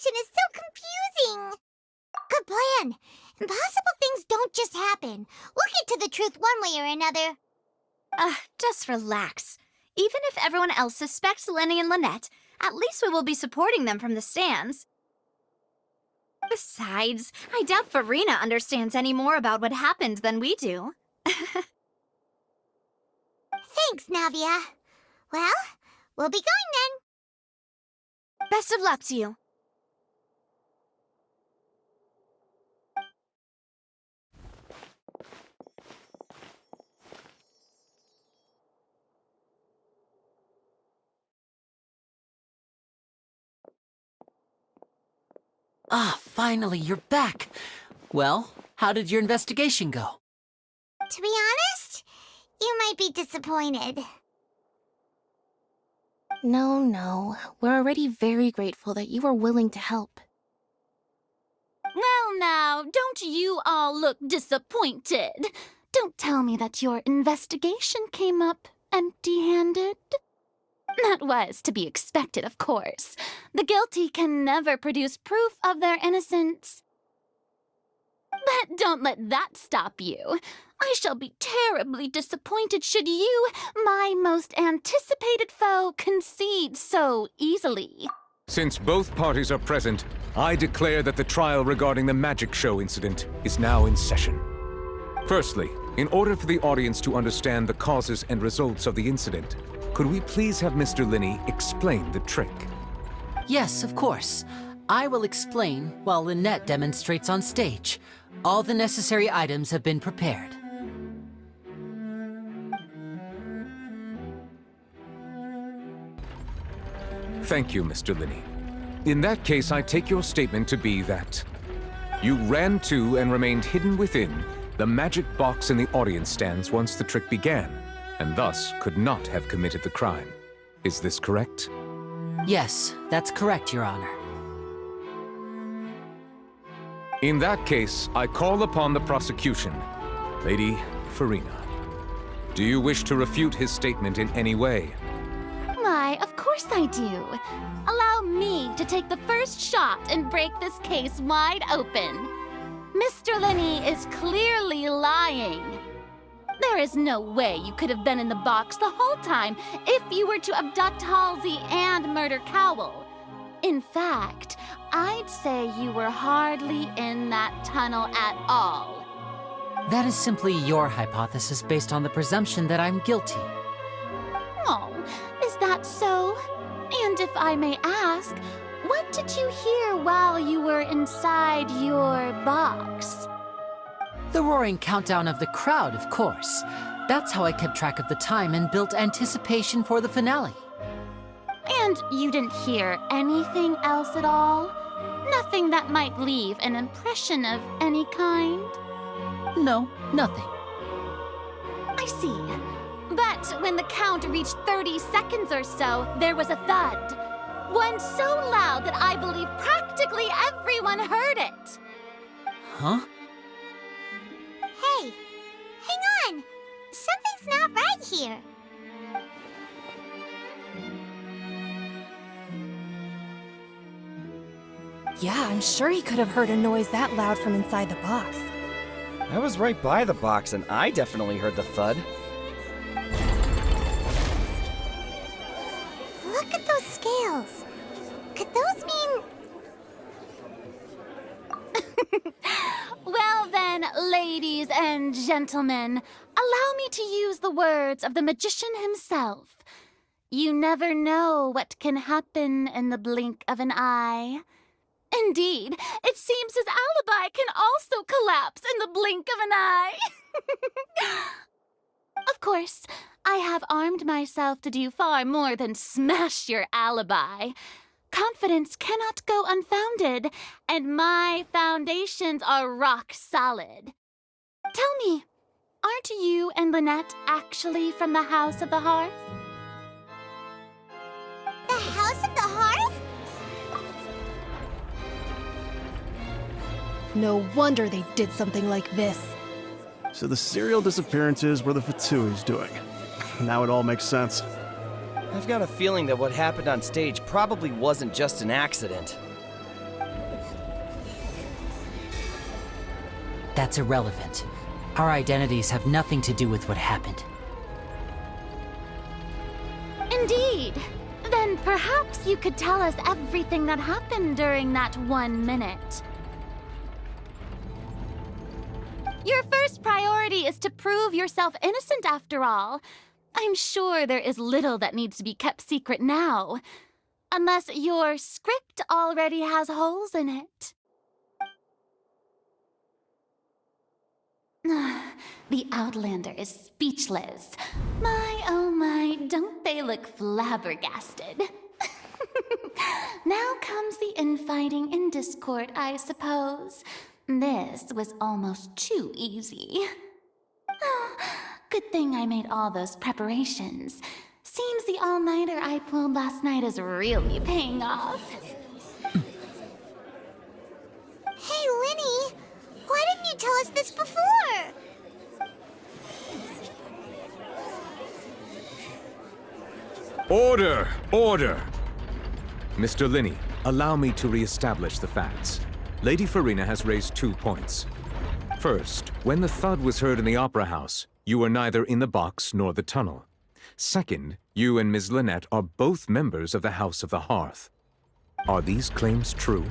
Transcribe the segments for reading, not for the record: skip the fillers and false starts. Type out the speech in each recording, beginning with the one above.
situation is so confusing. Good plan. Impossible things don't just happen. We'll get to the truth one way or another. Just relax. Even if everyone else suspects Lenny and Lynette, at least we will be supporting them from the stands. Besides, I doubt Farina understands any more about what happened than we do. Thanks, Navia. Well, we'll be going then. Best of luck to you. Finally, you're back. Well, how did your investigation go? To be honest, you might be disappointed. No. We're already very grateful that you were willing to help. Well now, don't you all look disappointed. Don't tell me that your investigation came up empty-handed. That was to be expected, of course. The guilty can never produce proof of their innocence. But don't let that stop you. I shall be terribly disappointed should you, my most anticipated foe, concede so easily. Since both parties are present, I declare that the trial regarding the magic show incident is now in session. Firstly, in order for the audience to understand the causes and results of the incident, could we please have Mr. Linney explain the trick? Yes, of course. I will explain while Lynette demonstrates on stage. All the necessary items have been prepared. Thank you, Mr. Linney. In that case, I take your statement to be that you ran to and remained hidden within the magic box in the audience stands once the trick began, and thus could not have committed the crime. Is this correct? Yes, that's correct, Your Honor. In that case, I call upon the prosecution. Lady Farina, do you wish to refute his statement in any way? Why, of course I do. Allow me to take the first shot and break this case wide open. Mr. Linney is clearly lying. There is no way you could have been in the box the whole time if you were to abduct Halsey and murder Cowell. In fact, I'd say you were hardly in that tunnel at all. That is simply your hypothesis based on the presumption that I'm guilty. Oh, is that so? And if I may ask, what did you hear while you were inside your box? The roaring countdown of the crowd, of course. That's how I kept track of the time and built anticipation for the finale. And you didn't hear anything else at all? Nothing that might leave an impression of any kind? No, nothing. I see. But when the count reached 30 seconds or so, there was a thud. One so loud that I believe practically everyone heard it. Huh? Hey, hang on. Something's not right here. Yeah, I'm sure he could have heard a noise that loud from inside the box. I was right by the box, and I definitely heard the thud. Look at those scales. Could those mean... Well then, ladies and gentlemen, allow me to use the words of the magician himself. You never know what can happen in the blink of an eye. Indeed, it seems his alibi can also collapse in the blink of an eye. Of course, I have armed myself to do far more than smash your alibi. Confidence cannot go unfounded, and my foundations are rock solid. Tell me, aren't you and Lynette actually from the House of the Hearth? The House of the Hearth? No wonder they did something like this. So the serial disappearances were the Fatsui's doing. Now it all makes sense. I've got a feeling that what happened on stage probably wasn't just an accident. that's irrelevant. Our identities have nothing to do with what happened. Indeed. Then perhaps you could tell us everything that happened during that 1 minute. Your first priority is to prove yourself innocent after all. I'm sure there is little that needs to be kept secret now. Unless your script already has holes in it. The Outlander is speechless. My, oh my, don't they look flabbergasted? Now comes the infighting and discord, I suppose. This was almost too easy. Good thing I made all those preparations. Seems the all-nighter I pulled last night is really paying off. Hey, Linny, why didn't you tell us this before? Order! Order! Mr. Linney, allow me to re-establish the facts. Lady Farina has raised 2 points. First, when the thud was heard in the Opera House, you were neither in the box nor the tunnel. Second, you and Ms. Lynette are both members of the House of the Hearth. Are these claims true?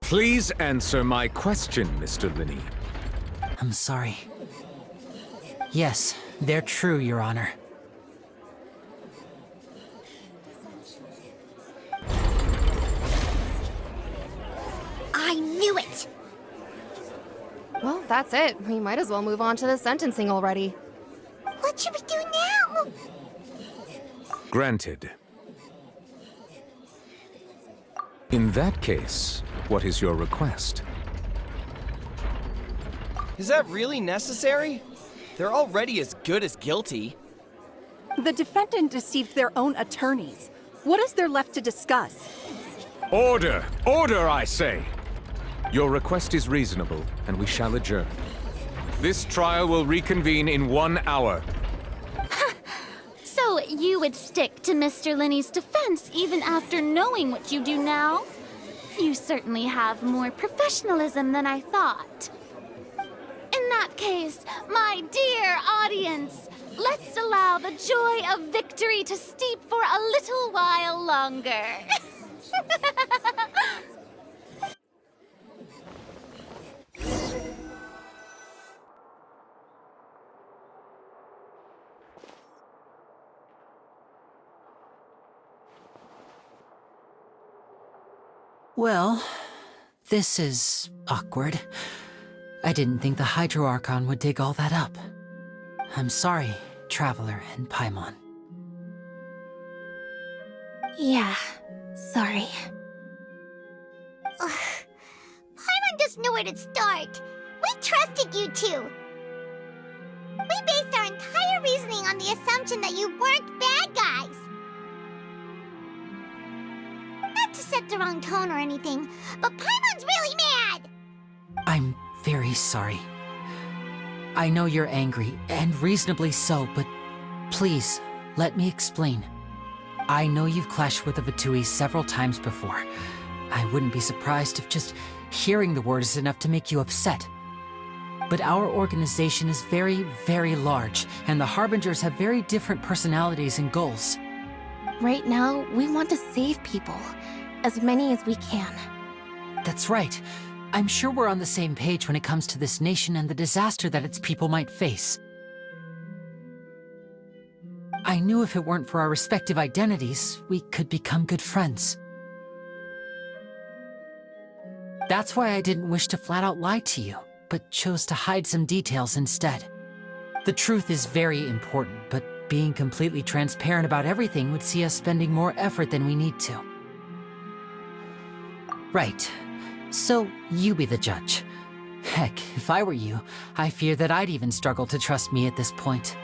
Please answer my question, Mr. Linney. I'm sorry. Yes, they're true, Your Honor. I knew it! Well, that's it. We might as well move on to the sentencing already. What should we do now? Granted. In that case, what is your request? Is that really necessary? They're already as good as guilty. The defendant deceived their own attorneys. What is there left to discuss? Order! Order, I say! Your request is reasonable, and we shall adjourn. This trial will reconvene in 1 hour. So you would stick to Mr. Linney's defense even after knowing what you do now? You certainly have more professionalism than I thought. In that case, my dear audience, let's allow the joy of victory to steep for a little while longer. Well, this is awkward. I didn't think the Hydro Archon would dig all that up. I'm sorry, Traveler and Paimon. Yeah, sorry. Ugh. Paimon doesn't know where to start. We trusted you two. We based our entire reasoning on the assumption that you weren't bad guys. Not to set the wrong tone or anything, but Paimon's really mad! I'm very sorry. I know you're angry, and reasonably so, but please, let me explain. I know you've clashed with the Vitui several times before. I wouldn't be surprised if just hearing the word is enough to make you upset. But our organization is very, very large, and the Harbingers have very different personalities and goals. Right now, we want to save people. As many as we can. That's right. I'm sure we're on the same page when it comes to this nation and the disaster that its people might face. I knew if it weren't for our respective identities, we could become good friends. That's why I didn't wish to flat out lie to you, but chose to hide some details instead. The truth is very important, but being completely transparent about everything would see us spending more effort than we need to. Right. So, you be the judge. Heck, if I were you, I fear that I'd even struggle to trust me at this point.